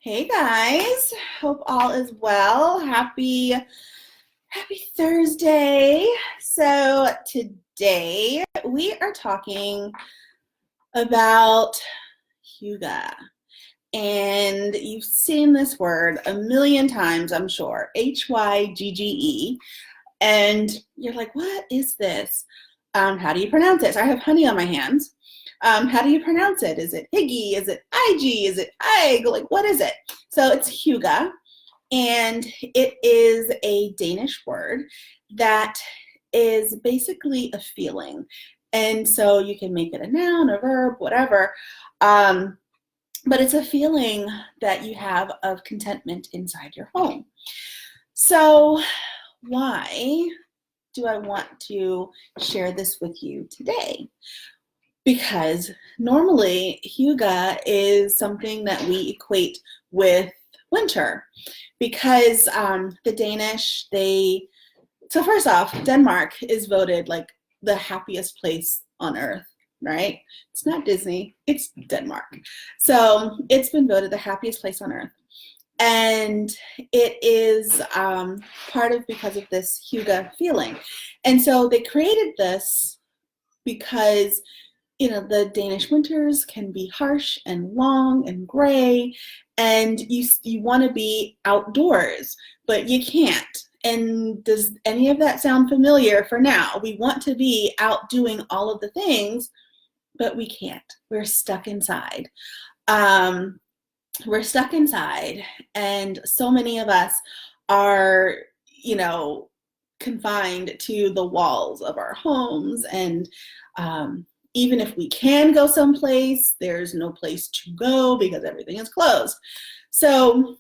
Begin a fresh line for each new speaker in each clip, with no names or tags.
Hey guys, hope all is well. Happy Thursday. So today we are talking about hue-gah. And you've seen this word a million times, I'm sure. Hygge. And you're like, what is this? How do you pronounce it? So I have honey on my hands. How do you pronounce it? Is it Hygge? Is it Ig? Is it Ig? Like, what is it? So it's hue-gah, and it is a Danish word that is basically a feeling. And so you can make it a noun, a verb, whatever. But it's a feeling that you have of contentment inside your home. So why do I want to share this with you today? Because normally hue-gah is something that we equate with winter, because the Danish, so first off, Denmark is voted like the happiest place on earth, right? It's not Disney, it's Denmark. So it's been voted the happiest place on earth. And it is because of this hue-gah feeling. And so they created this because the Danish winters can be harsh and long and gray, and you want to be outdoors, but you can't. And does any of that sound familiar for now? We want to be out doing all of the things, but we can't. We're stuck inside. We're stuck inside, and so many of us are, confined to the walls of our homes, and even if we can go someplace, there's no place to go because everything is closed. So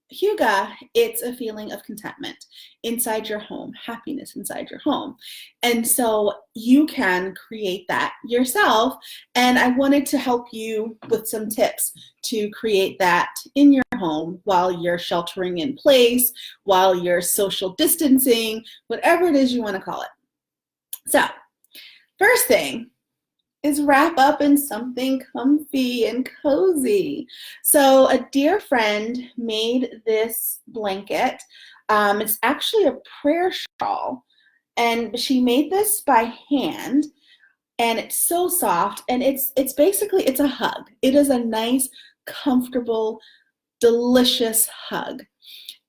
hue-gah, it's a feeling of contentment inside your home, happiness inside your home. And so you can create that yourself. And I wanted to help you with some tips to create that in your home while you're sheltering in place, while you're social distancing, whatever it is you want to call it. So first thing is wrap up in something comfy and cozy. So a dear friend made this blanket. It's actually a prayer shawl, and she made this by hand, and it's so soft, and it's a hug. It is a nice, comfortable, delicious hug.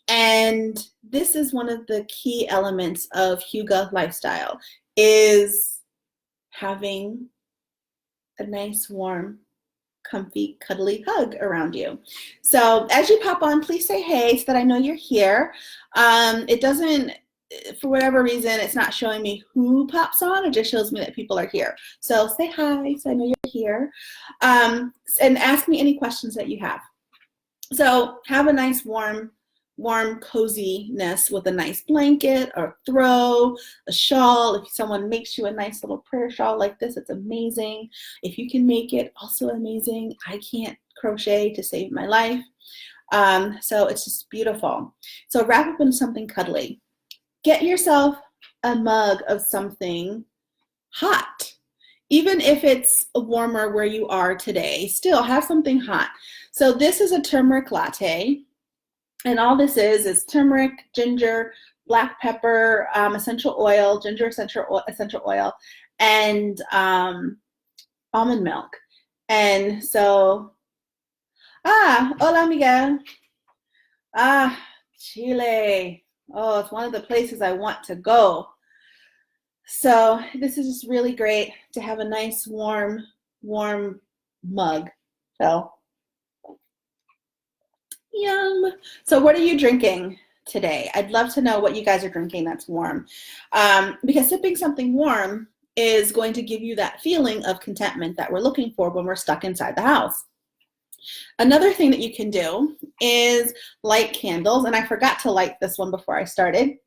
And this is one of the key elements of hue-gah lifestyle, is having a nice, warm, comfy, cuddly hug around you. So as you pop on, please say hey so that I know you're here. It doesn't, for whatever reason, it's not showing me who pops on. It just shows me that people are here. So say hi so I know you're here. And ask me any questions that you have. So have a nice, warm coziness with a nice blanket or throw, a shawl. If someone makes you a nice little prayer shawl like this, it's amazing. If you can make it, also amazing. I can't crochet to save my life. So it's just beautiful. So wrap up in something cuddly. Get yourself a mug of something hot. Even if it's warmer where you are today, still have something hot. So this is a turmeric latte. And all this is turmeric, ginger, black pepper, essential oil, ginger essential oil, and almond milk. And so, hola amiga. Chile. Oh, it's one of the places I want to go. So this is just really great to have a nice warm mug. So yum. So what are you drinking today? I'd love to know what you guys are drinking that's warm. Because sipping something warm is going to give you that feeling of contentment that we're looking for when we're stuck inside the house. Another thing that you can do is light candles. And I forgot to light this one before I started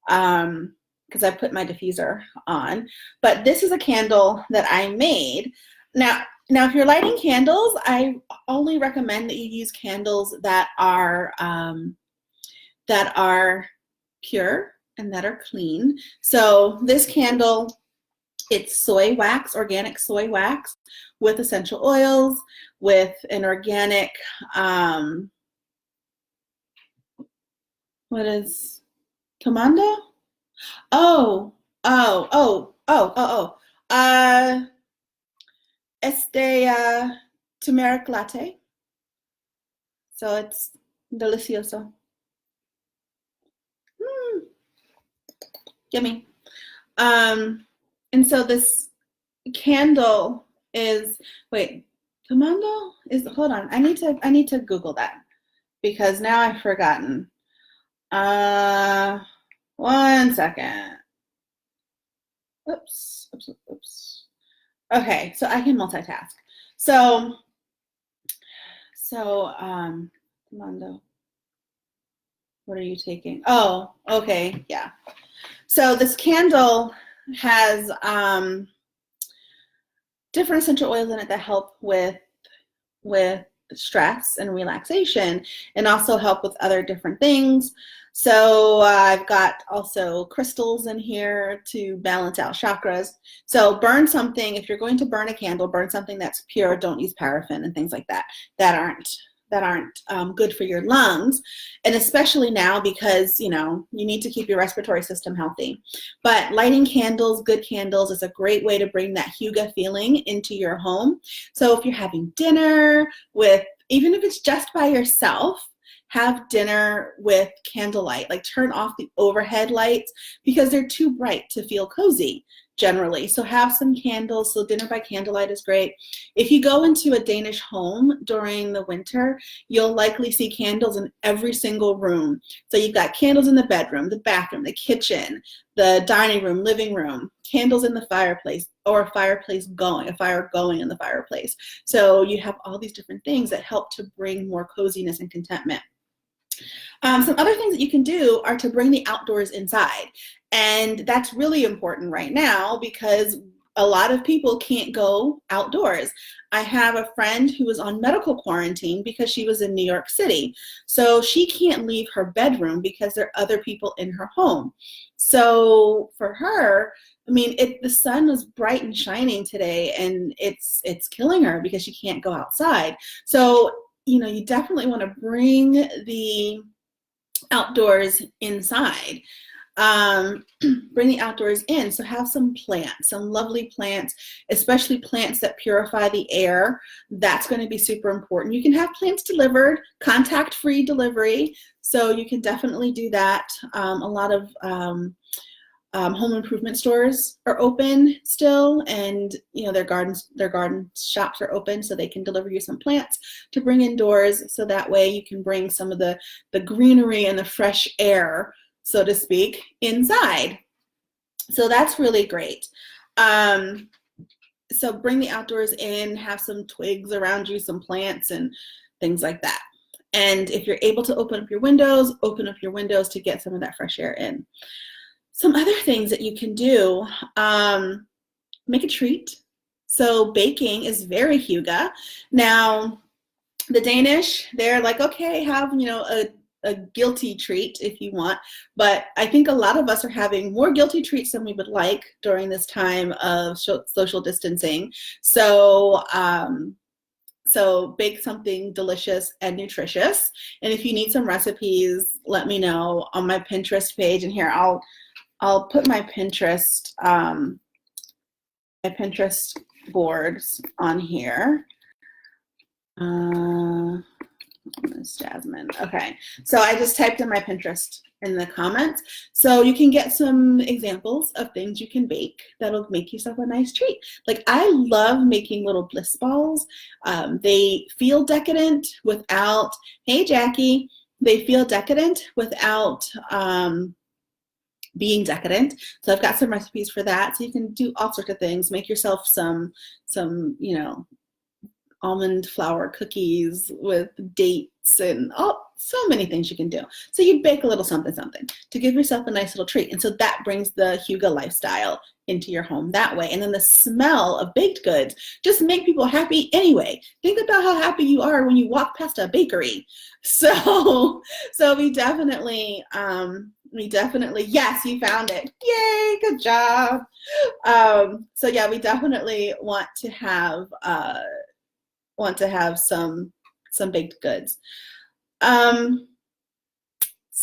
because I put my diffuser on. But this is a candle that I made. Now, if you're lighting candles, I only recommend that you use candles that are pure and that are clean. So this candle, it's soy wax, organic soy wax with essential oils, with an organic What is Tomando? Oh, oh, oh, oh, oh, oh. Este turmeric latte. So it's delicioso. Mm, yummy. And so this candle is, wait, Tomando is, hold on, I need to Google that because now I've forgotten. One second. Oops, oops, oops. Okay, so I can multitask. So, Tomando, what are you taking? Oh, okay, yeah. So this candle has different essential oils in it that help with stress and relaxation, and also help with other different things. So I've got also crystals in here to balance out chakras. So burn something, if you're going to burn a candle, burn something that's pure. Don't use paraffin and things like that that aren't good for your lungs, and especially now because you need to keep your respiratory system healthy. But lighting candles, good candles, is a great way to bring that hygge feeling into your home. So if you're having dinner with, even if it's just by yourself, have dinner with candlelight. Like turn off the overhead lights because they're too bright to feel cozy generally. So have some candles. So dinner by candlelight is great. If you go into a Danish home during the winter, you'll likely see candles in every single room. So you've got candles in the bedroom, the bathroom, the kitchen, the dining room, living room, candles in the fireplace, or a fire going in the fireplace. So you have all these different things that help to bring more coziness and contentment. Some other things that you can do are to bring the outdoors inside. And that's really important right now because a lot of people can't go outdoors. I have a friend who was on medical quarantine because she was in New York City. So she can't leave her bedroom because there are other people in her home. So for her, I mean, the sun was bright and shining today, and it's killing her because she can't go outside. So, you definitely want to bring the outdoors inside. Bring the outdoors in. So have some plants, some lovely plants, especially plants that purify the air. That's going to be super important. You can have plants delivered, contact-free delivery. So you can definitely do that. A lot of home improvement stores are open still, and their garden shops are open, so they can deliver you some plants to bring indoors, so that way you can bring some of the greenery and the fresh air, so to speak, inside. So that's really great. So bring the outdoors in, have some twigs around you, some plants and things like that. And if you're able to open up your windows to get some of that fresh air in. Some other things that you can do, make a treat. So baking is very hygge. Now, the Danish, they're like, okay, have, a guilty treat if you want. But I think a lot of us are having more guilty treats than we would like during this time of social distancing. So, so bake something delicious and nutritious. And if you need some recipes, let me know on my Pinterest page. And here, I'll put my Pinterest boards on here. Miss Jasmine. Okay, so I just typed in my Pinterest in the comments. So you can get some examples of things you can bake that'll make yourself a nice treat. Like I love making little bliss balls. They feel decadent without, hey Jackie, they feel decadent without being decadent. So I've got some recipes for that. So you can do all sorts of things. Make yourself some almond flour cookies with dates and so many things you can do. So you bake a little something to give yourself a nice little treat. And so that brings the hygge lifestyle into your home that way. And then the smell of baked goods just make people happy anyway. Think about how happy you are when you walk past a bakery. So we definitely, yes, you found it. Yay, good job. So yeah, we definitely want to have some baked goods.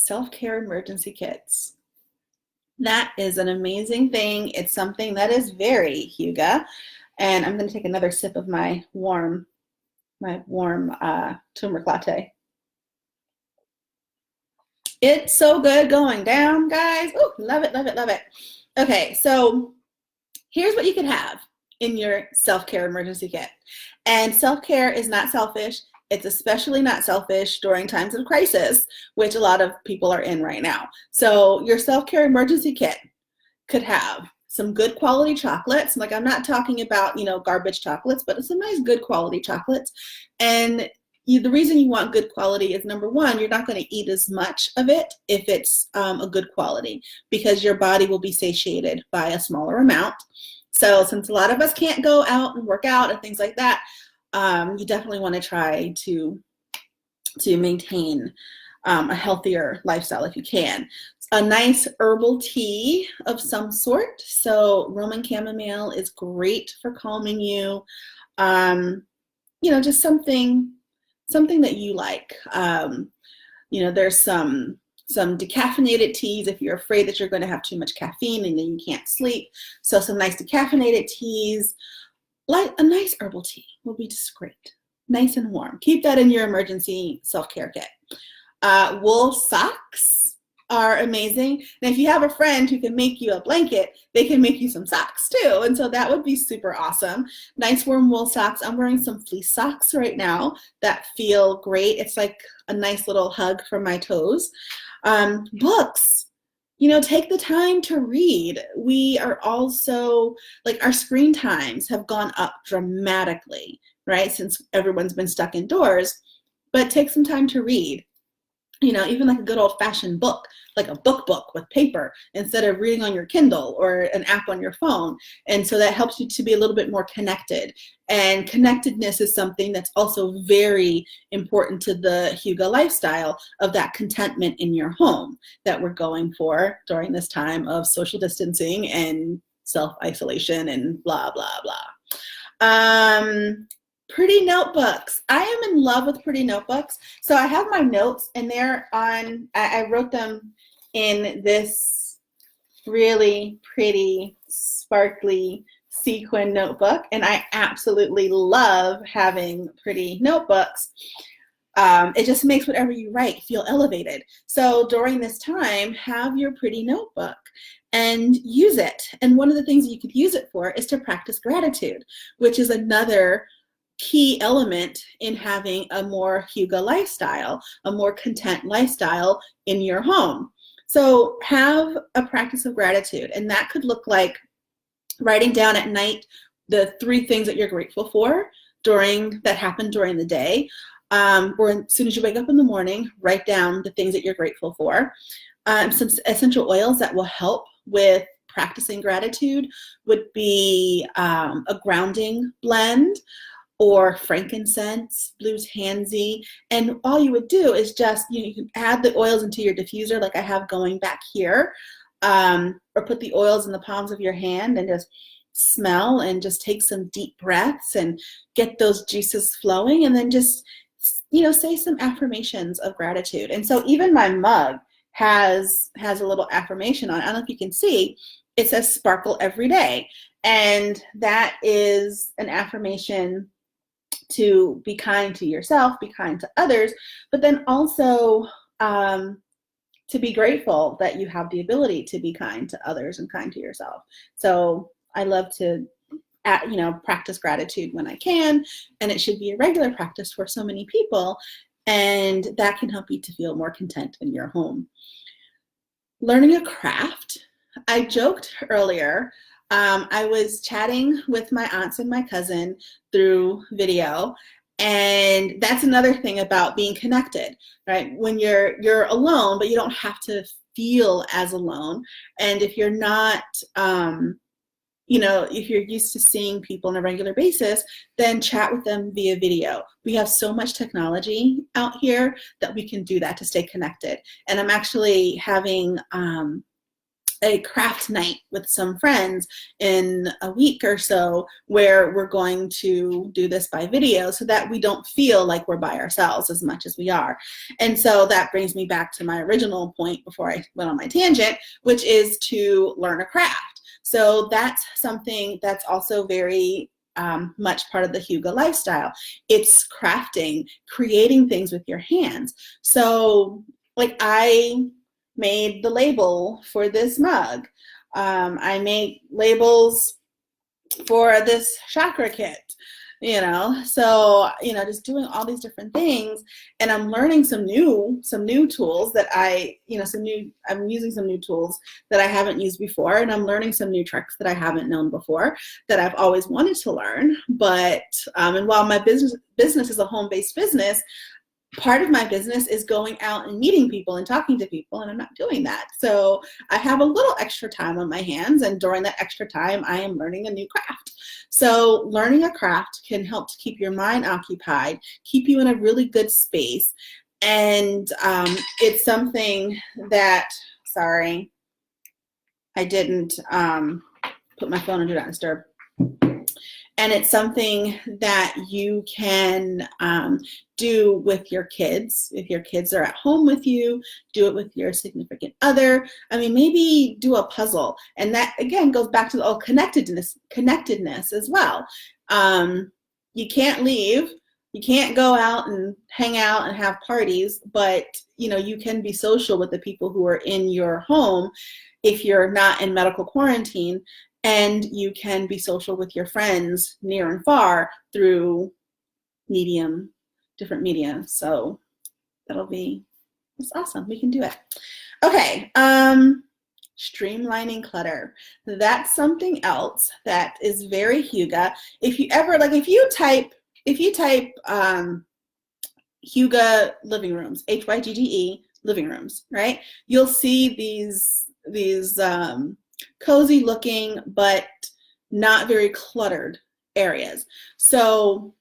self-care emergency kits. That is an amazing thing. It's something that is very hygge. And I'm going to take another sip of my warm turmeric latte. It's so good going down, guys. Oh, love it, love it, love it. Okay, so here's what you can have in your self-care emergency kit. And self-care is not selfish. It's especially not selfish during times of crisis, which a lot of people are in right now. So your self-care emergency kit could have some good quality chocolates. Like, I'm not talking about, you know, garbage chocolates, but some nice good quality chocolates. And the reason you want good quality is, number one, you're not going to eat as much of it if it's a good quality, because your body will be satiated by a smaller amount. So since a lot of us can't go out and work out and things like that, you definitely want to try to maintain a healthier lifestyle if you can. A nice herbal tea of some sort. So Roman chamomile is great for calming you. You know, just something that you like. You know, there's some decaffeinated teas if you're afraid that you're going to have too much caffeine and then you can't sleep. So some nice decaffeinated teas, like a nice herbal tea will be just great. Nice and warm. Keep that in your emergency self-care kit. Wool socks are amazing. And if you have a friend who can make you a blanket, they can make you some socks too. And so that would be super awesome. Nice warm wool socks. I'm wearing some fleece socks right now that feel great. It's like a nice little hug from my toes. Books. You know, take the time to read. We are also, like, our screen times have gone up dramatically, right? Since everyone's been stuck indoors. But take some time to read. You know, even like a good old-fashioned book, like a book with paper, instead of reading on your Kindle or an app on your phone. And so that helps you to be a little bit more connected. And connectedness is something that's also very important to the hygge lifestyle, of that contentment in your home that we're going for during this time of social distancing and self-isolation and blah, blah, blah. Pretty notebooks. I am in love with pretty notebooks. So I have my notes, and they're on, I wrote them in this really pretty, sparkly sequin notebook, and I absolutely love having pretty notebooks. It just makes whatever you write feel elevated. So during this time, have your pretty notebook and use it. And one of the things you could use it for is to practice gratitude, which is another key element in having a more hygge lifestyle, a more content lifestyle in your home. So have a practice of gratitude, and that could look like writing down at night the 3 things that you're grateful for that happened during the day, or as soon as you wake up in the morning, write down the things that you're grateful for. Some essential oils that will help with practicing gratitude would be a grounding blend, or frankincense, blue tansy. And all you would do is just, you can add the oils into your diffuser like I have going back here, or put the oils in the palms of your hand and just smell and just take some deep breaths and get those juices flowing, and then just, you know, say some affirmations of gratitude. And so even my mug has a little affirmation on it. I don't know if you can see. It says sparkle every day. And that is an affirmation to be kind to yourself, be kind to others, but then also to be grateful that you have the ability to be kind to others and kind to yourself. So I love to, you know, practice gratitude when I can, and it should be a regular practice for so many people, and that can help you to feel more content in your home. Learning a craft. I joked earlier, I was chatting with my aunts and my cousin through video, and that's another thing about being connected, right? When you're alone, but you don't have to feel as alone. And if you're not, you know, if you're used to seeing people on a regular basis, then chat with them via video. We have so much technology out here that we can do that to stay connected. And I'm actually having a craft night with some friends in a week or so, where we're going to do this by video so that we don't feel like we're by ourselves as much as we are. And so that brings me back to my original point before I went on my tangent, which is to learn a craft. So that's something that's also very much part of the hygge lifestyle. It's crafting, creating things with your hands. So like I made the label for this mug. I made labels for this chakra kit, you know, so, you know, just doing all these different things. And I'm learning some new tools that I'm using some new tools that I haven't used before. And I'm learning some new tricks that I haven't known before that I've always wanted to learn. But, and while my business is a home-based business, part of my business is going out and meeting people and talking to people, and I'm not doing that. So I have a little extra time on my hands, and during that extra time, I am learning a new craft. So learning a craft can help to keep your mind occupied, keep you in a really good space. And it's something that, sorry, I didn't put my phone on Do Not Disturb. And it's something that you can do with your kids. If your kids are at home with you, do it with your significant other. I mean, maybe do a puzzle. And that, again, goes back to the connectedness as well. You can't leave. You can't go out and hang out and have parties, but, you know, you can be social with the people who are in your home if you're not in medical quarantine. And you can be social with your friends near and far through different media. So it's awesome. We can do it. Okay. Streamlining clutter. That's something else that is very hygge. If you ever, like, if you type hygge living rooms, Hygge living rooms, right? You'll see these cozy looking but not very cluttered areas. So,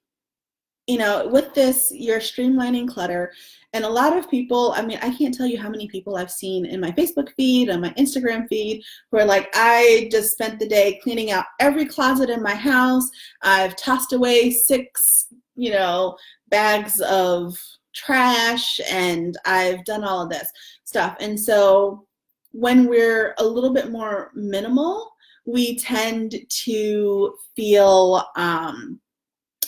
you know, with this, you're streamlining clutter. And a lot of people, I mean, I can't tell you how many people I've seen in my Facebook feed, on my Instagram feed, who are like, I just spent the day cleaning out every closet in my house. I've tossed away 6, you know, bags of trash, and I've done all of this stuff. And so when we're a little bit more minimal, we tend to feel a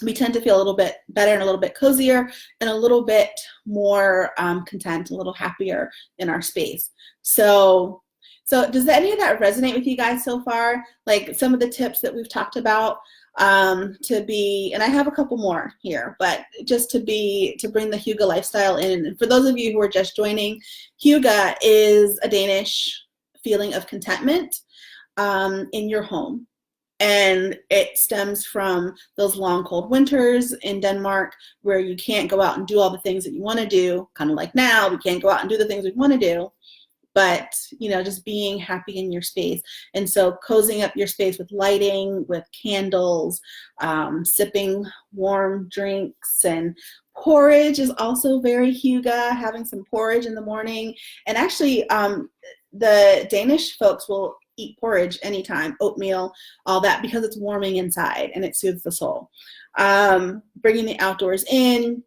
little bit better and a little bit cozier and a little bit more content, a little happier in our space. So does any of that resonate with you guys so far? Like some of the tips that we've talked about to be, and I have a couple more here, but just to bring the hygge lifestyle in. And for those of you who are just joining, hygge is a Danish feeling of contentment in your home. And it stems from those long, cold winters in Denmark where you can't go out and do all the things that you want to do, kind of like now, we can't go out and do the things we want to do. But, you know, just being happy in your space. And so cozying up your space with lighting, with candles, sipping warm drinks, and porridge is also very hygge, having some porridge in the morning. And actually, the Danish folks will eat porridge anytime, oatmeal, all that, because it's warming inside and it soothes the soul. Bringing the outdoors in,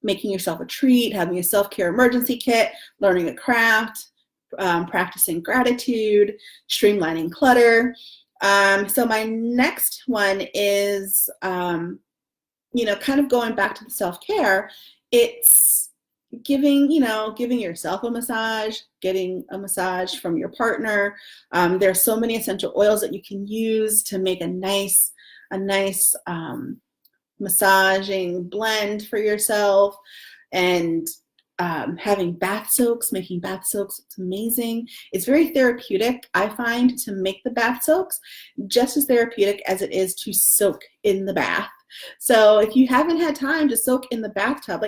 making yourself a treat, having a self-care emergency kit, learning a craft, practicing gratitude, streamlining clutter. So my next one is, you know, kind of going back to the self-care. It's giving yourself a massage, getting a massage from your partner. There's so many essential oils that you can use to make a nice massaging blend for yourself. And having bath soaks, making bath soaks, it's amazing. It's very therapeutic, I find, to make the bath soaks, just as therapeutic as it is to soak in the bath. So if you haven't had time to soak in the bathtub,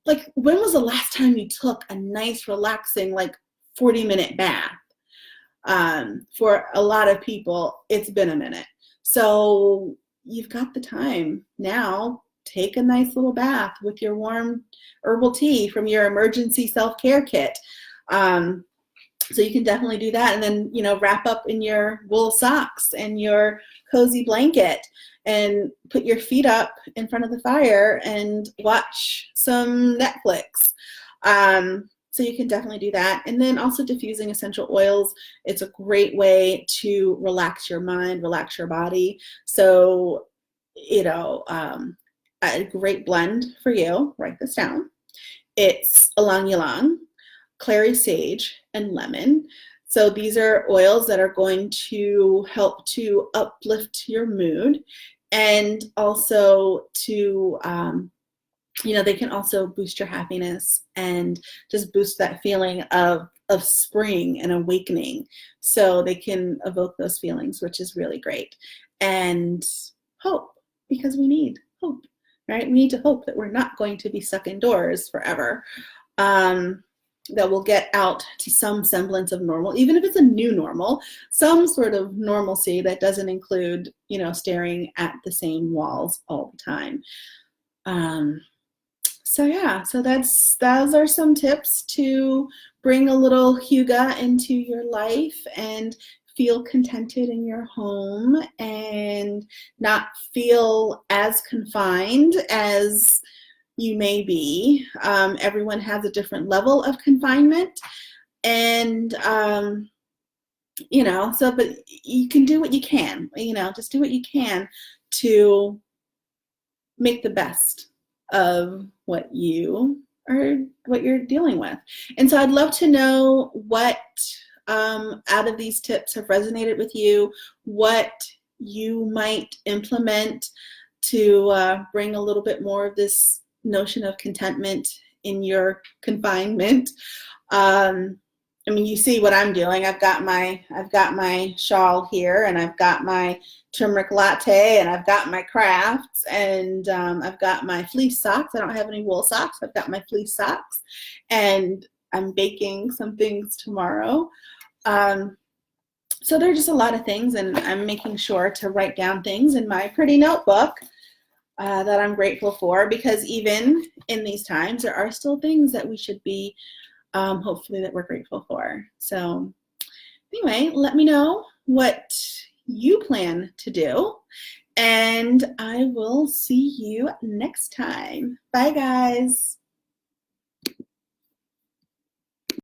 like when was the last time you took a nice, relaxing, like 40-minute bath? For a lot of people, it's been a minute. So you've got the time now. Take a nice little bath with your warm herbal tea from your emergency self-care kit. So you can definitely do that. And then, you know, wrap up in your wool socks and your cozy blanket and put your feet up in front of the fire and watch some Netflix. So you can definitely do that. And then also diffusing essential oils. It's a great way to relax your mind, relax your body. So, you know, a great blend for you, write this down. It's ylang ylang, clary sage, and lemon. So these are oils that are going to help to uplift your mood, and also to, you know, they can also boost your happiness and just boost that feeling of spring and awakening. So they can evoke those feelings, which is really great. And hope, because we need hope, right? We need to hope that we're not going to be stuck indoors forever. That we'll get out to some semblance of normal, even if it's a new normal, some sort of normalcy that doesn't include, you know, staring at the same walls all the time. So yeah, so those are some tips to bring a little hygge into your life and feel contented in your home and not feel as confined as you may be. Everyone has a different level of confinement, and you know, so, but you can do what you can, you know, just do what you can to make the best of what you're dealing with. And so I'd love to know what out of these tips have resonated with you, what you might implement to bring a little bit more of this notion of contentment in your confinement. I mean, you see what I'm doing. I've got my shawl here, and I've got my turmeric latte, and I've got my crafts, and I've got my fleece socks. I don't have any wool socks. I've got my fleece socks, and I'm baking some things tomorrow. So there are just a lot of things, and I'm making sure to write down things in my pretty notebook that I'm grateful for, because even in these times, there are still things that we should be hopefully that we're grateful for. So anyway, let me know what you plan to do, and I will see you next time. Bye, guys.